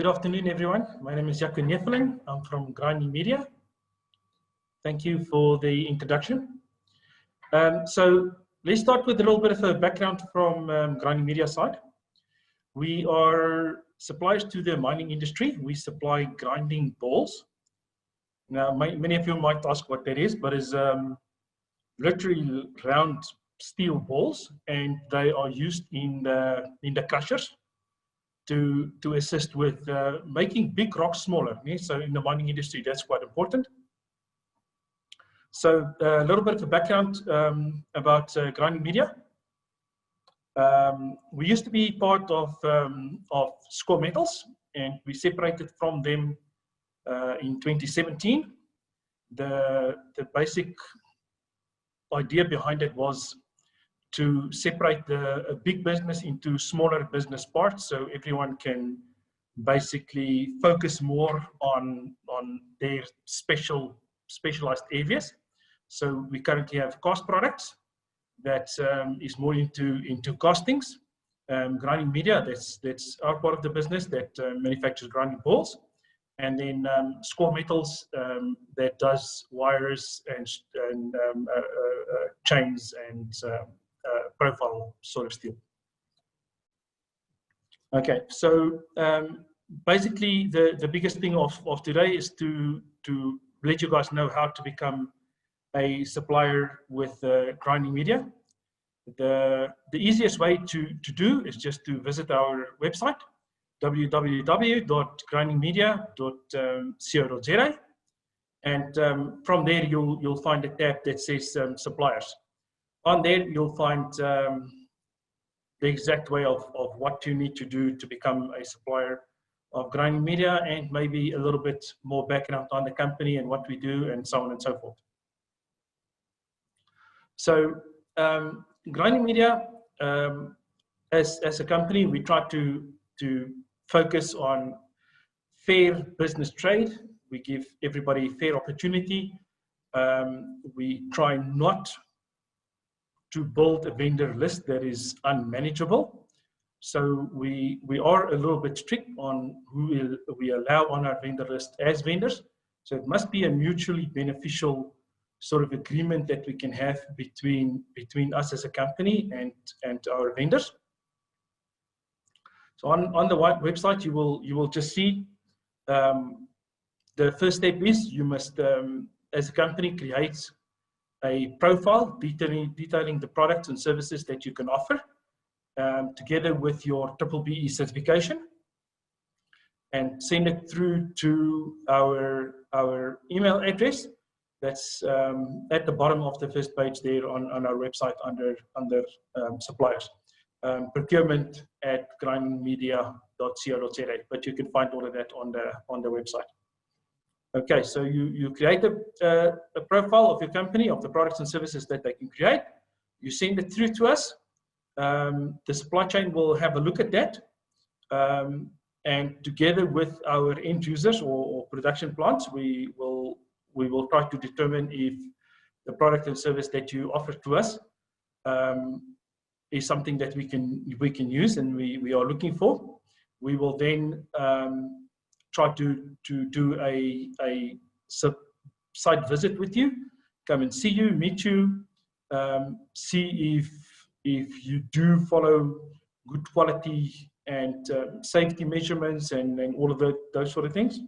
Good afternoon, everyone. My name is Jaco Neveling. I'm from Grinding Media. Thank you for the introduction. So let's start with a little bit of a background from Grinding Media side. We are suppliers to the mining industry. We supply grinding balls. Now, many of you might ask what that is, but it's literally round steel balls, and they are used in the crushers to assist with making big rocks smaller. So in the mining industry, that's quite important. So a little bit of a background about Grinding Media. We used to be part of Score Metals, and we separated from them in 2017. The basic idea behind it was to separate a big business into smaller business parts, so everyone can basically focus more on their specialized areas. So we currently have cost products that is more into castings. Grinding Media, that's our part of the business that manufactures grinding balls, and then Score Metals that does wires and chains and profile sort of steel. Okay, so basically the biggest thing of today is to let you guys know how to become a supplier with Grinding Media. The easiest way to do is just to visit our website, www.grindingmedia.co.za, and from there you'll find a tab that says suppliers. On there, you'll find the exact way of what you need to do to become a supplier of Grinding Media, and maybe a little bit more background on the company and what we do, and so on and so forth. So, Grinding Media, as a company, we try to focus on fair business trade. We give everybody fair opportunity. We try not to build a vendor list that is unmanageable. So we are a little bit strict on who we allow on our vendor list as vendors. So it must be a mutually beneficial sort of agreement that we can have between us as a company and our vendors. So on the website, you will just see the first step is you must, as a company, create a profile detailing the products and services that you can offer, together with your BBBE certification, and send it through to our email address. That's at the bottom of the first page there on our website under suppliers. Procurement@grindingmedia.co.za, but you can find all of that on the website. Okay, so you create a profile of your company, of the products and services that they can create. You send it through to us. The supply chain will have a look at that, and together with our end users or production plants, we will try to determine if the product and service that you offer to us is something that we can use and we are looking for. We will then try to do a site visit with you, come and see you, meet you, see if you do follow good quality and safety measurements and all of those sort of things.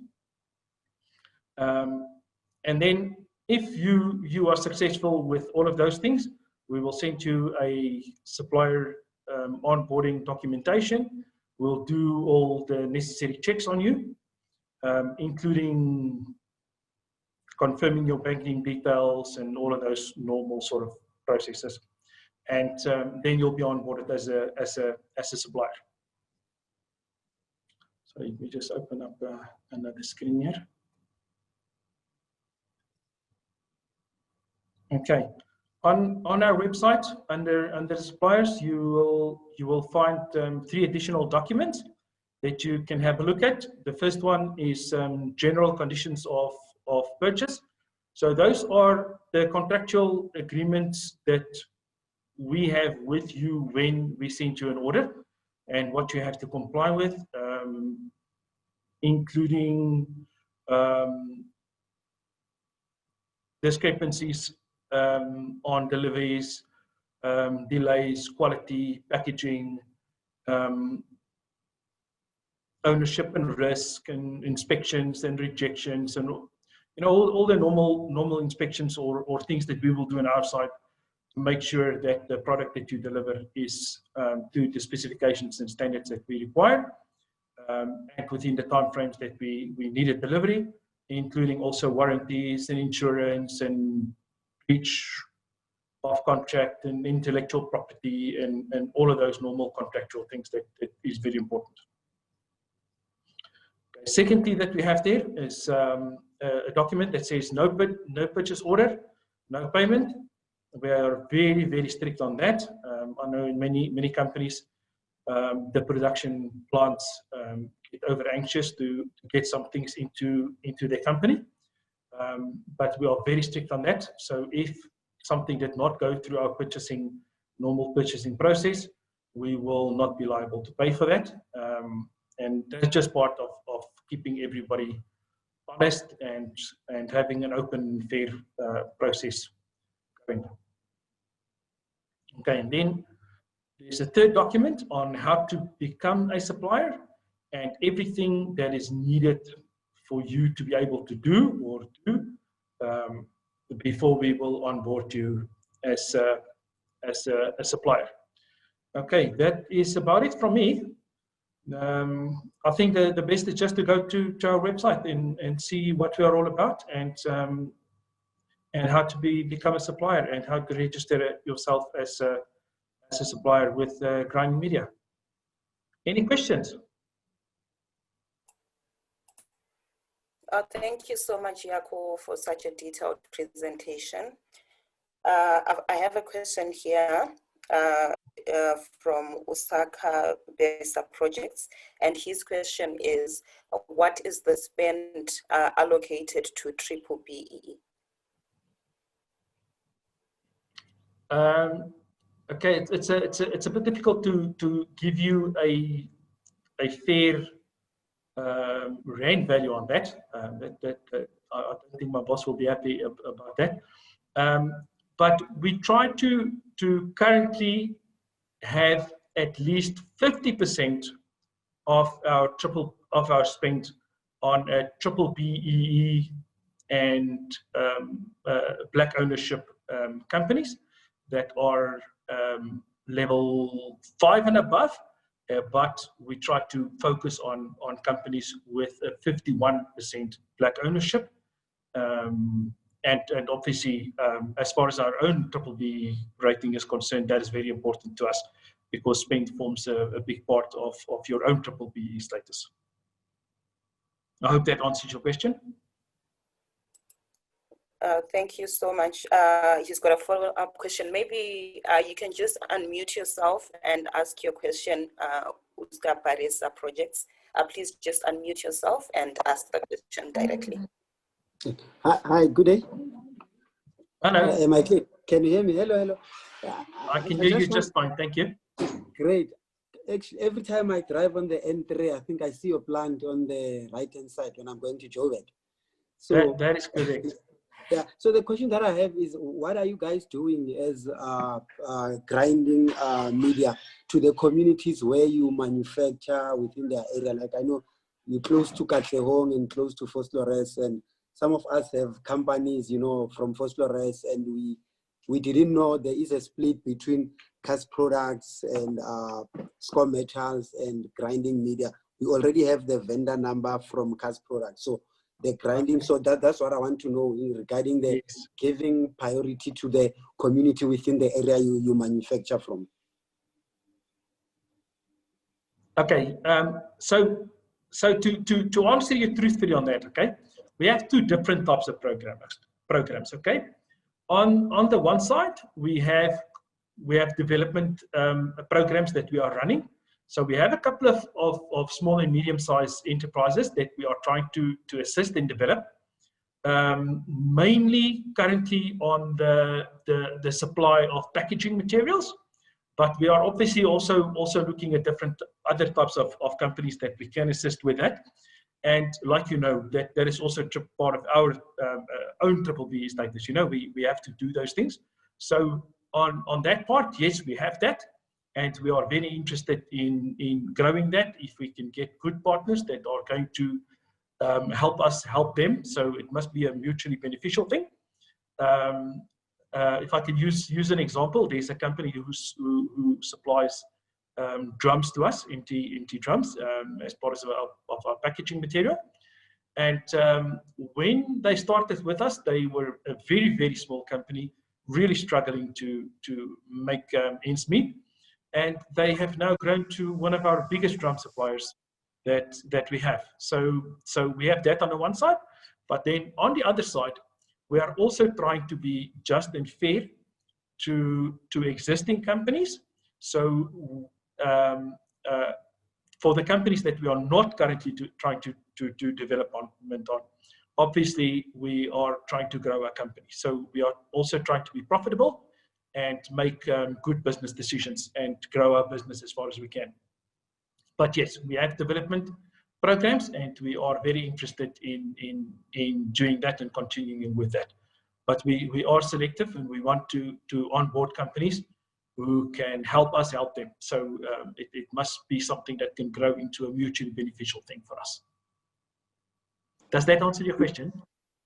And then if you are successful with all of those things, we will send you a supplier onboarding documentation. We'll do all the necessary checks on you, including confirming your banking details and all of those normal sort of processes. And then you'll be onboarded as a supplier. So let me just open up another screen here. Okay, on our website under suppliers, you will find 3 additional documents that you can have a look at. The first one is general conditions of purchase. So those are the contractual agreements that we have with you when we send you an order and what you have to comply with. including discrepancies on deliveries, delays, quality, packaging, ownership and risk, and inspections and rejections, and all the normal inspections or things that we will do on our side to make sure that the product that you deliver is to the specifications and standards that we require, and within the timeframes that we needed delivery, including also warranties and insurance and breach of contract and intellectual property and all of those normal contractual things that is very important. Okay. Secondly, that we have there is a document that says no purchase order, no payment. We are very, very strict on that. I know in many companies, the production plants get over anxious to get some things into their company, but we are very strict on that. So if something did not go through our normal purchasing process, we will not be liable to pay for that. And that's just part of keeping everybody honest and having an open, fair process going. Okay, and then there's a third document on how to become a supplier and everything that is needed for you to be able to do or do before we will onboard you as a supplier. Okay, that is about it from me. I think the best is just to go to our website and see what we are all about and how to become a supplier and how to register yourself as a supplier with Grinding Media. Any questions? Thank you so much, Jaco, for such a detailed presentation. I have a question here from Osaka Besa Projects, and his question is, what is the spend allocated to triple BEE? Okay, it's a bit difficult to give you a fair rand value on that. I don't think my boss will be happy about that. But we try to currently have at least 50% of our spend on a triple BEE and black ownership companies that are level 5 and above, but we try to focus on companies with a 51% black ownership. And obviously, as far as our own triple BEE rating is concerned, that is very important to us because spend forms a big part of your own triple BEE status. I hope that answers your question. Thank you so much. He's got a follow-up question. Maybe you can just unmute yourself and ask your question, Osaka Besa Projects. Please just unmute yourself and ask the question directly. Hi, good day. Hello. Am I clear? Can you hear me? Hello. I can hear you just fine, thank you. Great. Actually, every time I drive on the N3, I think I see your plant on the right-hand side when I'm going to Joburg. So that is correct. Yeah. So the question that I have is, what are you guys doing as Grinding Media to the communities where you manufacture within their area? Like I know you're close to Katlehong and close to Vosloorus, and some of us have companies, from Vosloorus, and we didn't know there is a split between Cast Products and Score Metals and Grinding Media. We already have the vendor number from Cast Products. So the grinding, so that's what I want to know regarding the giving priority to the community within the area you manufacture from. Okay, so to answer you truthfully on that, okay, we have two different types of programs, okay. On the one side, we have development programs that we are running. So we have a couple of small and medium-sized enterprises that we are trying to assist and develop, mainly currently on the supply of packaging materials, but we are obviously also looking at different other types of companies that we can assist with that. And like you know, that is also part of our own BBBE status. You know, we have to do those things. So on that part, yes, we have that. And we are very interested in growing that if we can get good partners that are going to help us help them. So it must be a mutually beneficial thing. If I can use an example, there's a company who supplies drums to us, empty drums, as part of our packaging material. And when they started with us, they were a very, very small company, really struggling to make ends meet. And they have now grown to one of our biggest drum suppliers that we have. So we have that on the one side, but then on the other side, we are also trying to be just and fair to existing companies. So for the companies that we are not currently trying to do development on, obviously we are trying to grow our company. So we are also trying to be profitable and make good business decisions and grow our business as far as we can. But yes, we have development programs, and we are very interested in doing that and continuing with that. But we are selective, and we want to onboard companies who can help us help them. So it must be something that can grow into a mutually beneficial thing for us. Does that answer your question?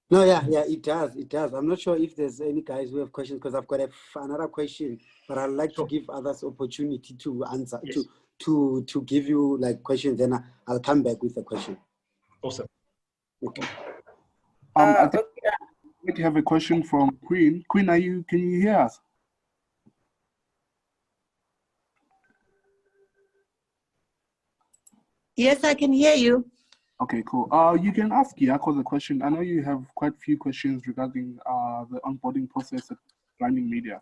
No, yeah, it does. I'm not sure if there's any guys who have questions, because I've got another question, but I'd like to give others opportunity to answer, yes, to give you like questions, then I'll come back with a question. Awesome. Okay. I think we have a question from Queen. Queen, can you hear us? Yes, I can hear you. Okay, cool. You can ask Yako the question. I know you have quite a few questions regarding the onboarding process at Grinding Media.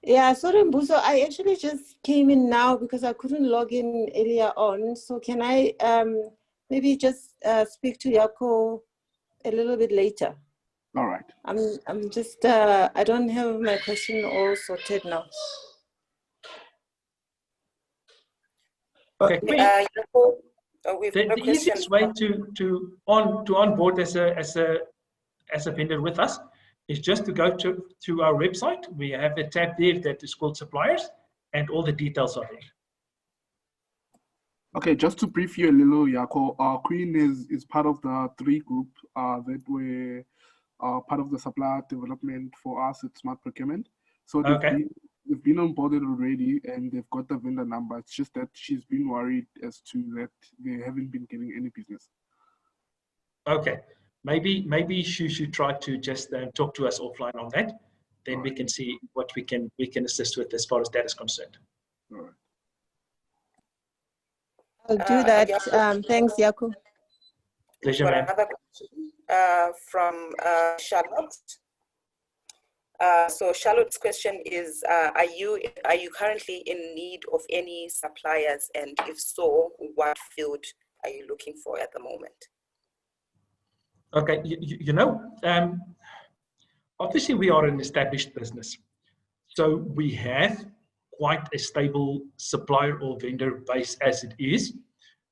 Yeah, sorry, Mbuso, I actually just came in now because I couldn't log in earlier on. So can I maybe just speak to Yako a little bit later? All right. I'm just I don't have my question all sorted now. Okay. The easiest way to onboard as a vendor with us is just to go to our website. We have a tab there that is called suppliers, and all the details are there. Okay, just to brief you a little, Yako, Queen is part of the 3 group that were part of the supplier development for us at Smart Procurement. So they've been onboarded already, and they've got the vendor number. It's just that she's been worried as to that they haven't been getting any business. Okay, maybe she should try to just talk to us offline on that. Then we can see what we can assist with as far as that is concerned. All right. I'll do that. Thanks, Yako. Pleasure, ma'am. Another question from Charlotte. So Charlotte's question is, are you currently in need of any suppliers, and if so, what field are you looking for at the moment? Okay, you know, obviously we are an established business, so we have quite a stable supplier or vendor base as it is.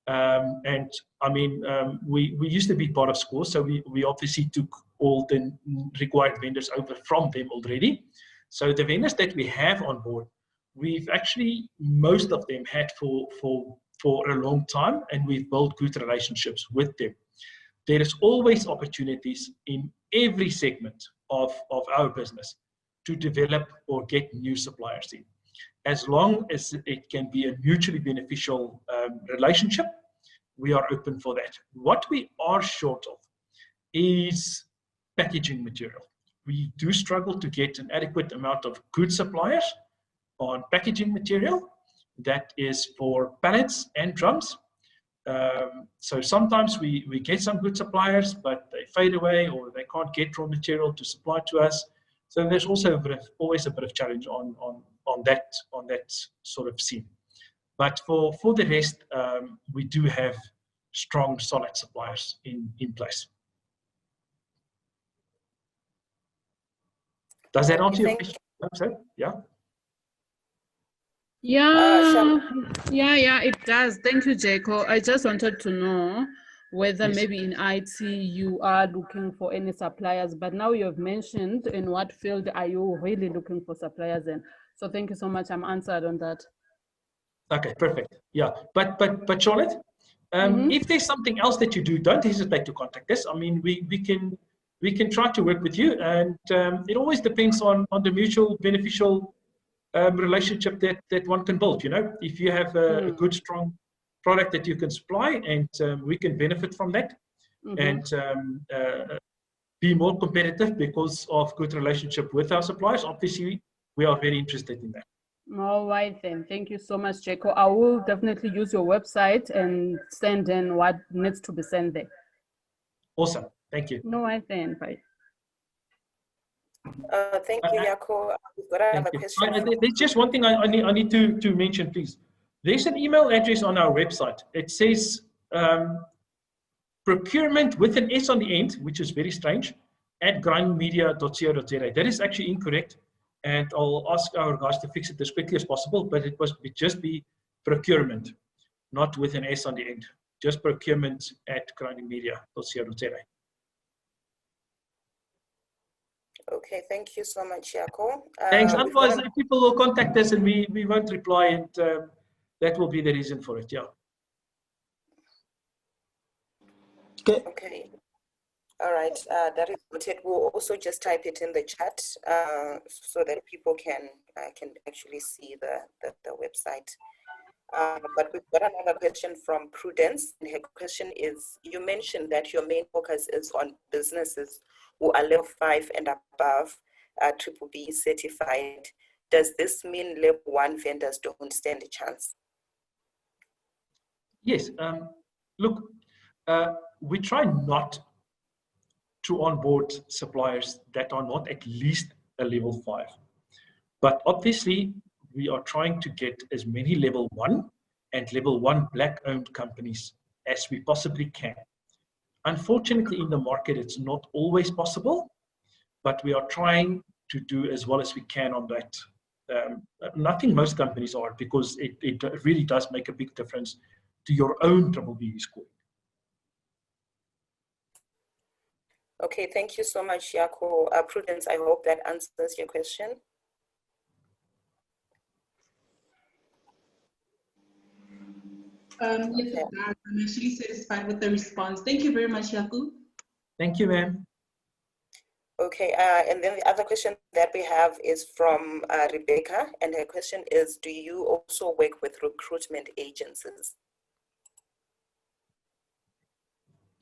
And I mean, we used to be part of SCORE, so we obviously took all the required vendors over from them already. So the vendors that we have on board, we've actually, most of them had for a long time, and we've built good relationships with them. There is always opportunities in every segment of our business to develop or get new suppliers in. As long as it can be a mutually beneficial relationship, we are open for that. What we are short of is packaging material. We do struggle to get an adequate amount of good suppliers on packaging material that is for pallets and drums. So sometimes we get some good suppliers, but they fade away or they can't get raw material to supply to us. So there's also always a bit of challenge on that sort of scene. But for the rest, we do have strong, solid suppliers in place. Does that answer your question? Yeah. Yeah, yeah, it does. Thank you, Jaco. I just wanted to know whether maybe in IT you are looking for any suppliers, but now you have mentioned in what field are you really looking for suppliers in. So thank you so much. I'm answered on that. Okay, perfect. Yeah, but Charlotte, if there's something else that you do, don't hesitate to contact us. I mean, we can try to work with you, and it always depends on the mutual beneficial relationship that one can build. You know, if you have a good, strong product that you can supply, and we can benefit from that, and be more competitive because of good relationship with our suppliers. Obviously, we are very interested in that. All right then. Thank you so much, Jaco. I will definitely use your website and send in what needs to be sent there. Awesome. Thank you. No, I then. Bye. Thank you, Jaco. We've got another question. There's just one thing I need to mention, please. There's an email address on our website. It says procurement with an S on the end, which is very strange, at grindmedia.co.za. That is actually incorrect, and I'll ask our guys to fix it as quickly as possible, but it just be procurement, not with an S on the end. Just procurement at grindingmedia.co.za. Okay, thank you so much, Jaco. Thanks. Otherwise, people will contact us and we won't reply, and that will be the reason for it. Yeah. Okay. All right. That is noted. We'll also just type it in the chat so that people can actually see the website. But we've got another question from Prudence. And her question is: you mentioned that your main focus is on businesses who are level 5 and above, BBB certified. Does this mean level 1 vendors don't stand a chance? Yes. Look, we try not to onboard suppliers that are not at least a level 5. But obviously, we are trying to get as many level 1 and level 1 black-owned companies as we possibly can. Unfortunately, in the market, it's not always possible, but we are trying to do as well as we can on that. I think most companies are, because it really does make a big difference to your own BBB score. Okay, thank you so much, Jaco. Prudence, I hope that answers your question. Yes, it does. I'm actually satisfied with the response. Thank you very much, Jaco. Thank you, ma'am. Okay, and then the other question that we have is from Rebecca, and her question is: do you also work with recruitment agencies?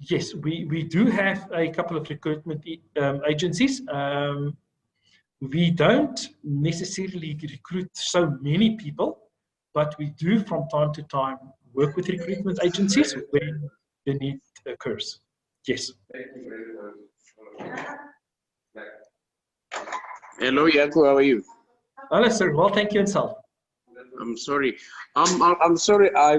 Yes, we do have a couple of recruitment agencies. We don't necessarily recruit so many people, but we do from time to time work with recruitment agencies when the need occurs. Yes. Hello, Jaco, how are you? Hello, sir. Well, thank you, and self. I'm sorry. I'm sorry. I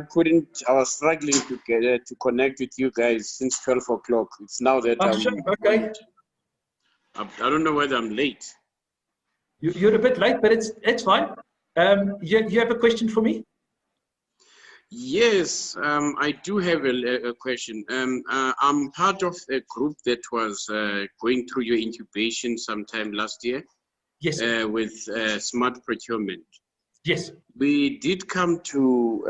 was struggling to get to connect with you guys since 12 o'clock. It's now that okay. I don't know whether I'm late. You're a bit late, but it's fine. You have a question for me? Yes, I do have a question. I'm part of a group that was going through your incubation sometime last year. Yes. With Smart Procurement. Yes. We did come to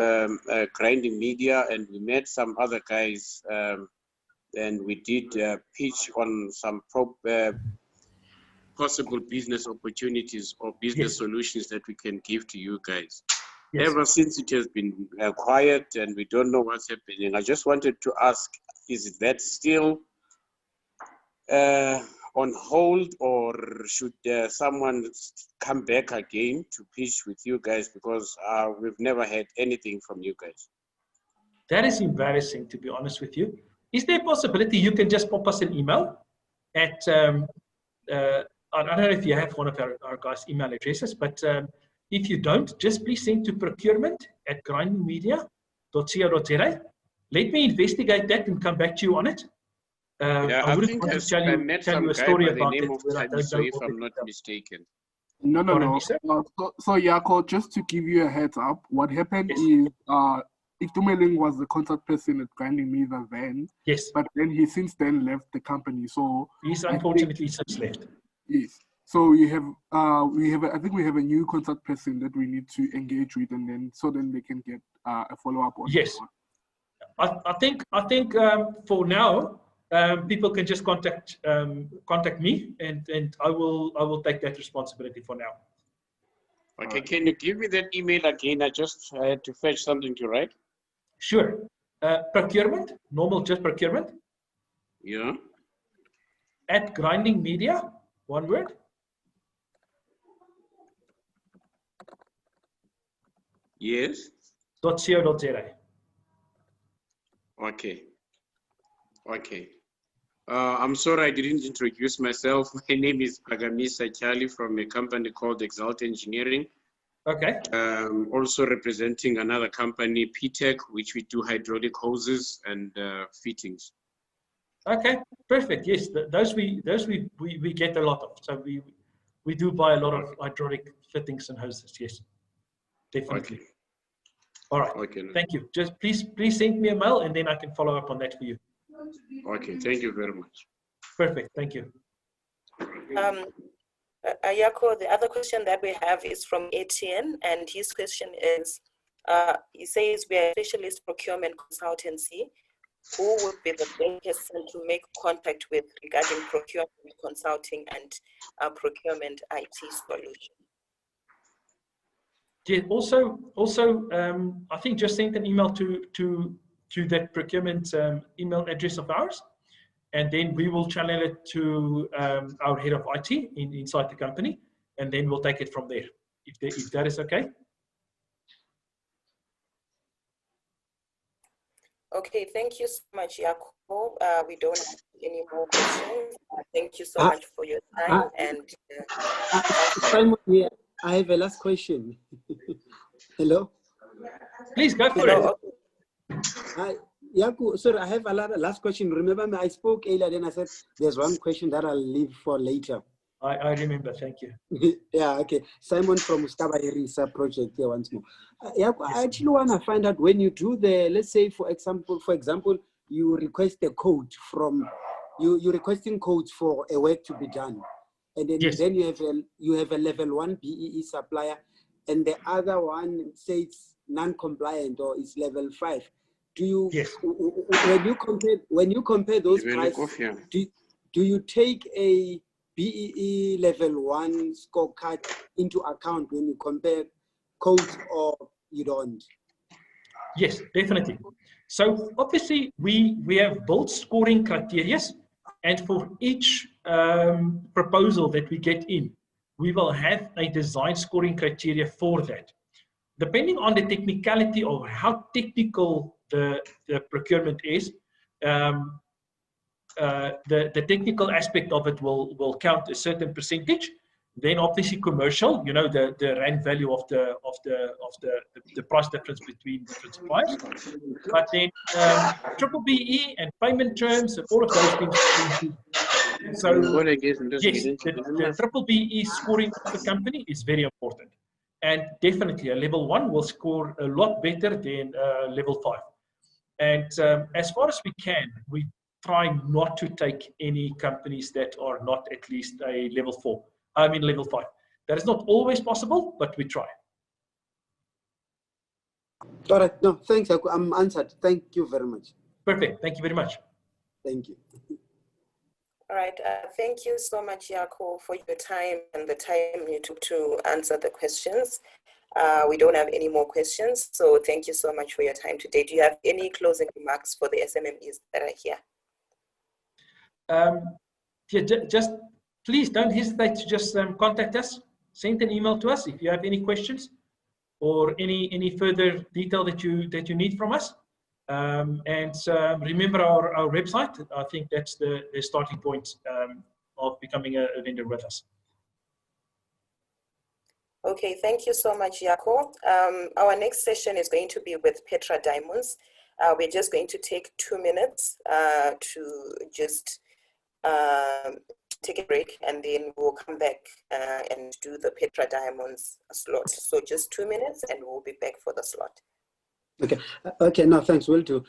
Grinding Media, and we met some other guys, and we did pitch on some possible business opportunities or business solutions that we can give to you guys. Yes. Ever since it has been quiet and we don't know what's happening, I just wanted to ask, is that still on hold, or should someone come back again to pitch with you guys, because we've never had anything from you guys? That is embarrassing, to be honest with you. Is there a possibility you can just pop us an email at, I don't know if you have one of our guys' email addresses, but if you don't, just please send to procurement@grindingmedia.co.za. Let me investigate that and come back to you on it. Yeah, I wouldn't want to tell you a story about it. If I'm not mistaken. No. Pardon me, sir? So Yako, just to give you a heads up, what happened is Itumeleng was the contact person at Grinding Media then. Yes. But then he since then left the company. So He's unfortunately since left. Yes. So we have I think we have a new contact person that we need to engage with, and then they can get a follow up on. Yes. I think for now people can just contact me, and I will take that responsibility for now. Okay, can you give me that email again? I had to fetch something to write. Sure. Procurement, just procurement. Yeah. At Grinding Media, one word. Yes. .co.za. Okay. I'm sorry I didn't introduce myself. My name is Pagamisa Charlie from a company called Exalt Engineering. Okay. Also representing another company, PTech, which we do hydraulic hoses and fittings. Okay, perfect. Yes, those we get a lot of. So we do buy a lot of hydraulic fittings and hoses. Yes, definitely. Okay. All right. Okay. Thank you. Just please send me a mail, and then I can follow up on that for you. Okay. Thank you very much. Perfect. Thank you. Yako, the other question that we have is from Etienne, and his question is, he says we are a specialist procurement consultancy. Who would be the best person to make contact with regarding procurement consulting and procurement IT solution? Yeah. Also, I think just send an email to that procurement email address of ours, and then we will channel it to our head of IT inside the company, and then we'll take it from there. If that is okay. Okay, thank you so much, Yako. We don't have any more questions. Thank you so much for your time. Simon, here, I have a last question. Hello? Please go for it. Yako, sorry, I have a last question. Remember me, I spoke earlier, then I said there's one question that I'll leave for later. I remember, thank you. Yeah, okay. Simon from Skaba Research Project here once more. Yako, I actually want to find out when you do let's say for example, you request a code from, you're requesting codes for a work to be done. And then, then you have a level 1 BEE supplier, and the other one says non-compliant or is level 5. Do you when you compare those prices, do you take a BEE level 1 scorecard into account when you compare codes, or you don't? Yes, definitely. So obviously we have built scoring criteria, and for each proposal that we get in, we will have a design scoring criteria for that. Depending on the technicality of how technical the procurement is, the technical aspect of it will count a certain percentage. Then obviously commercial, the rand value of the price difference between different suppliers. But then triple BE and payment terms and all of those things. So yes, the triple BE scoring of the company is very important. And definitely a level 1 will score a lot better than level 5. And as far as we can, we try not to take any companies that are not at least a level 4. I mean level 5. That is not always possible, but we try. All right. No, thanks. I'm answered. Thank you very much. Perfect. Thank you very much. Thank you. All right. Thank you so much, Yako, for your time and the time you took to answer the questions. We don't have any more questions, so thank you so much for your time today. Do you have any closing remarks for the SMMEs that are here? Just please don't hesitate to just contact us. Send an email to us if you have any questions or any further detail that you need from us. Remember our website. I think that's the starting point of becoming a vendor with us. Okay, thank you so much, Yako. Our next session is going to be with Petra Diamonds. We're just going to take 2 minutes to just take a break, and then we'll come back and do the Petra Diamonds slot. So just 2 minutes and we'll be back for the slot. Okay, okay, no, thanks, will do.